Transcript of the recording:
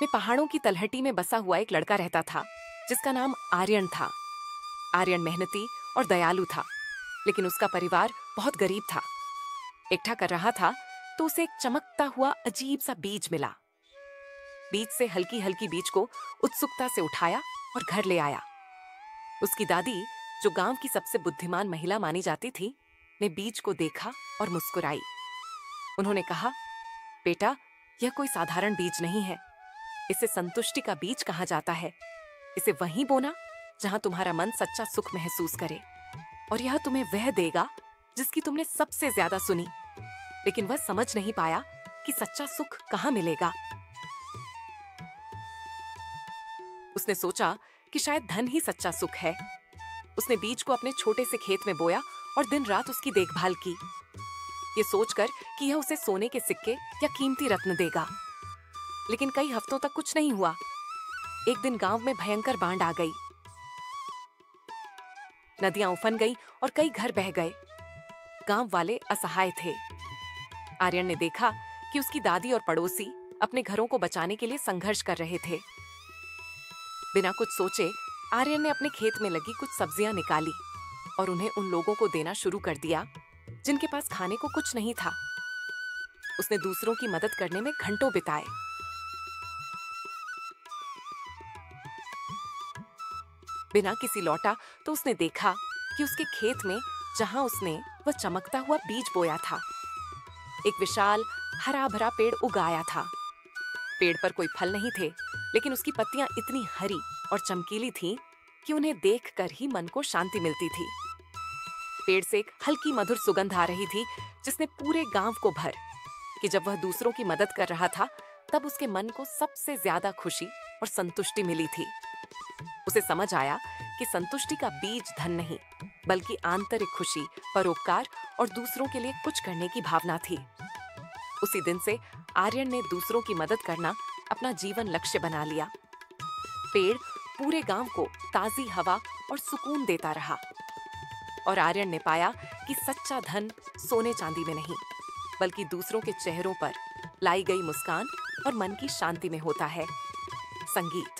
में पहाड़ों की तलहटी में बसा हुआ एक लड़का रहता था जिसका नाम आर्यन था। आर्यन मेहनती और दयालु था, लेकिन उसका परिवार बहुत गरीब था। इकट्ठा कर रहा था तो उसे एक चमकता हुआ अजीब सा बीज मिला। बीज से हल्की हल्की बीज को उत्सुकता से उठाया और घर ले आया। उसकी दादी, जो गांव की सबसे बुद्धिमान महिला मानी जाती थी, ने बीज को देखा और मुस्कुराई। उन्होंने कहा, बेटा, यह कोई साधारण बीज नहीं है। इसे संतुष्टि का बीज कहा जाता है। इसे वहीं बोना जहां तुम्हारा मन सच्चा सुख महसूस करे, और यह तुम्हें वह देगा जिसकी तुमने सबसे ज्यादा सुनी, लेकिन वह समझ नहीं पाया कि सच्चा सुख कहां मिलेगा। उसने सोचा कि शायद धन ही सच्चा सुख है। उसने बीज को अपने छोटे से खेत में बोया और दिन रात उसकी देखभाल की, ये सोचकर कि यह उसे सोने के सिक्के या कीमती रत्न देगा। लेकिन कई हफ्तों तक कुछ नहीं हुआ। एक दिन गांव में भयंकर बाढ़ आ गई। नदियां उफन गई और कई घर बह गए। गांव वाले असहाय थे। आर्यन ने देखा कि उसकी दादी और पड़ोसी अपने घरों को बचाने के लिए संघर्ष कर रहे थे। बिना कुछ सोचे आर्यन ने अपने खेत में लगी कुछ सब्जियां निकाली और उन्हें उन लोगों को देना शुरू कर दिया जिनके पास खाने को कुछ नहीं था। उसने दूसरों की मदद करने में घंटों बिताए। बिना किसी लौटा तो उसने देखा कि उसके खेत में, जहां उसने वह चमकता हुआ बीज बोया था, एक विशाल हरा भरा पेड़ उग आया था। पेड़ पर कोई फल नहीं थे, लेकिन उसकी पत्तियां इतनी हरी और चमकीली थीं कि उन्हें देखकर ही मन को शांति मिलती थी। पेड़ से एक हल्की मधुर सुगंध आ रही थी जिसने पूरे गांव को भर कि जब वह दूसरों की मदद कर रहा था तब उसके मन को सबसे ज्यादा खुशी और संतुष्टि मिली थी। उसे समझ आया कि संतुष्टि का बीज धन नहीं, बल्कि आंतरिक खुशी, परोपकार और दूसरों के लिए कुछ करने की भावना थी। उसी दिन से आर्यन ने दूसरों की मदद करना अपना जीवन लक्ष्य बना लिया। पेड़ पूरे गांव को ताजी हवा और सुकून देता रहा, और आर्यन ने पाया कि सच्चा धन सोने चांदी में नहीं, बल्कि दूसरों के चेहरों पर लाई गई मुस्कान और मन की शांति में होता है। संगीत।